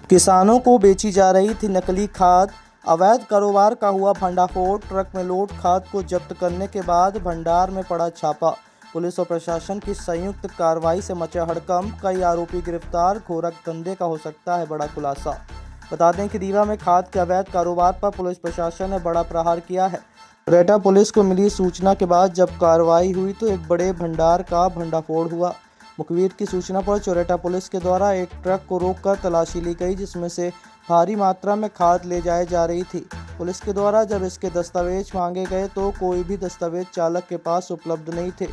किसानों को बेची जा रही थी नकली खाद। अवैध कारोबार का हुआ भंडाफोड़। ट्रक में लोड खाद को जब्त करने के बाद भंडार में पड़ा छापा। पुलिस और प्रशासन की संयुक्त कार्रवाई से मचा हड़कंप। कई आरोपी गिरफ्तार। गोरख धंधे का हो सकता है बड़ा खुलासा। बता दें कि रीवा में खाद के अवैध कारोबार पर पुलिस प्रशासन ने बड़ा प्रहार किया है। चोरेटा पुलिस को मिली सूचना के बाद जब कार्रवाई हुई तो एक बड़े भंडार का भंडाफोड़ हुआ। मुखबिर की सूचना पर चोरेटा पुलिस के द्वारा एक ट्रक को रोककर तलाशी ली गई, जिसमें से भारी मात्रा में खाद ले जाई जा रही थी। पुलिस के द्वारा जब इसके दस्तावेज मांगे गए तो कोई भी दस्तावेज चालक के पास उपलब्ध नहीं थे।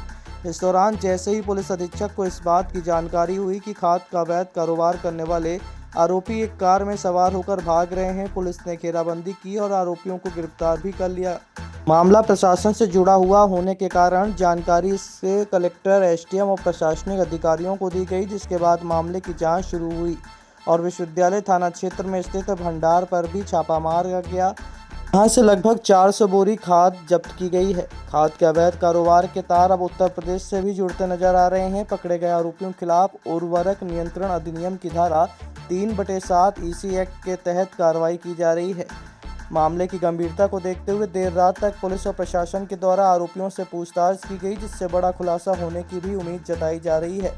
इस दौरान जैसे ही पुलिस अधीक्षक को इस बात की जानकारी हुई कि खाद का अवैध कारोबार करने वाले आरोपी एक कार में सवार होकर भाग रहे हैं, पुलिस ने घेराबंदी की और आरोपियों को गिरफ्तार भी कर लिया। मामला प्रशासन से जुड़ा हुआ होने के कारण जानकारी से कलेक्टर, एसडीएम और प्रशासनिक अधिकारियों को दी गई, जिसके बाद मामले की जांच शुरू हुई और विश्वविद्यालय थाना क्षेत्र में स्थित भंडार पर भी छापा मारा गया। यहाँ से लगभग 400 बोरी खाद जब्त की गई है। खाद के अवैध कारोबार के तार अब उत्तर प्रदेश से भी जुड़ते नजर आ रहे हैं। पकड़े गए आरोपियों के खिलाफ उर्वरक नियंत्रण अधिनियम की धारा 3/7 ईसी एक्ट के तहत कार्रवाई की जा रही है। मामले की गंभीरता को देखते हुए देर रात तक पुलिस और प्रशासन के द्वारा आरोपियों से पूछताछ की गई, जिससे बड़ा खुलासा होने की भी उम्मीद जताई जा रही है।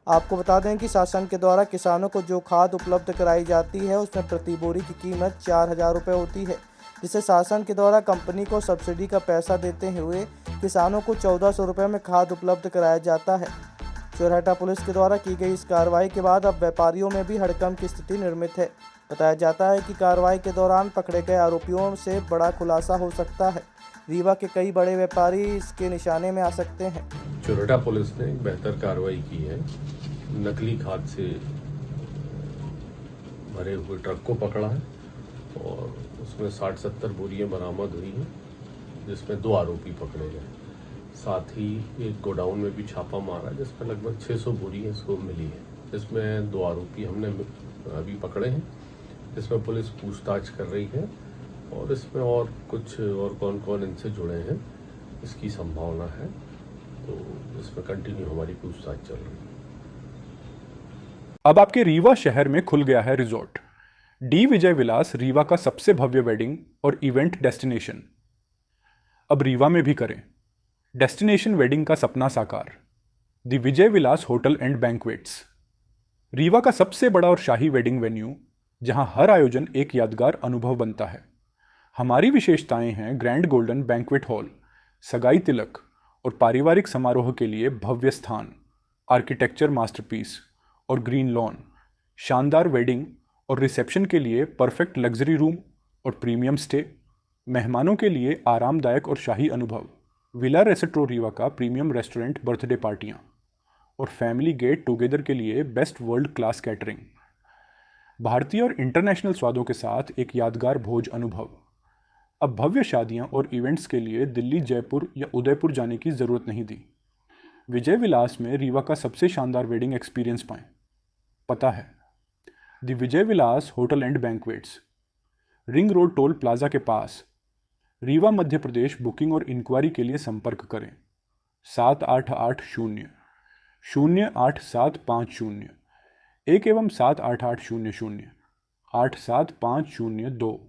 आपको बता दें कि शासन के द्वारा किसानों को जो खाद उपलब्ध कराई जाती है उसमें प्रति बोरी की कीमत 4,000 रुपये होती है, जिसे शासन के द्वारा कंपनी को सब्सिडी का पैसा देते हुए किसानों को 1,400 रुपये में खाद उपलब्ध कराया जाता है। चोरहटा पुलिस के द्वारा की गई इस कार्रवाई के बाद अब व्यापारियों में भी हड़कंप की स्थिति निर्मित है। बताया जाता है कि कार्रवाई के दौरान पकड़े गए आरोपियों से बड़ा खुलासा हो सकता है। रीवा के कई बड़े व्यापारी इसके निशाने में आ सकते हैं। चोरहटा पुलिस ने एक बेहतर कार्रवाई की है। नकली खाद से भरे हुए ट्रक को पकड़ा है और उसमें 60-70 बोरियां बरामद हुई हैं, जिसमें 2 आरोपी पकड़े गए। साथ ही एक गोडाउन में भी छापा मारा, जिसमें लगभग 600 बोरियां इसको मिली है। इसमें 2 आरोपी हमने अभी पकड़े हैं, इसमें पुलिस पूछताछ कर रही है और इसमें और कुछ और कौन कौन इनसे जुड़े हैं इसकी संभावना है, तो इसमें कंटिन्यू हमारी पूछताछ चल रही है। अब आपके रीवा शहर में खुल गया है रिजॉर्ट। डी विजय विलास रीवा का सबसे भव्य वेडिंग और इवेंट डेस्टिनेशन। अब रीवा में भी करें डेस्टिनेशन वेडिंग का सपना साकार। The Vijay Vilas hotel and banquets, Rewa का सबसे बड़ा और शाही वेडिंग वेन्यू, जहां हर आयोजन एक यादगार अनुभव बनता है। हमारी विशेषताएं हैं ग्रैंड गोल्डन बैंक्वेट हॉल, सगाई तिलक और पारिवारिक समारोह के लिए भव्य स्थान, आर्किटेक्चर मास्टरपीस और ग्रीन लॉन, शानदार वेडिंग और रिसेप्शन के लिए परफेक्ट लग्जरी रूम और प्रीमियम स्टे, मेहमानों के लिए आरामदायक और शाही अनुभव, विला रेस्ट्रो रीवा का प्रीमियम रेस्टोरेंट बर्थडे पार्टियाँ और फैमिली गेट टुगेदर के लिए बेस्ट वर्ल्ड क्लास कैटरिंग, भारतीय और इंटरनेशनल स्वादों के साथ एक यादगार भोज अनुभव। अब भव्य शादियां और इवेंट्स के लिए दिल्ली, जयपुर या उदयपुर जाने की ज़रूरत नहीं दी। विजय विलास में रीवा का सबसे शानदार वेडिंग एक्सपीरियंस पाएं। पता है the Vijay Vilas hotel and banquets, ring road toll plaza के पास, रीवा, मध्य प्रदेश। बुकिंग और इंक्वायरी के लिए संपर्क करें 7880-08750 1 एवं 7880-0875002।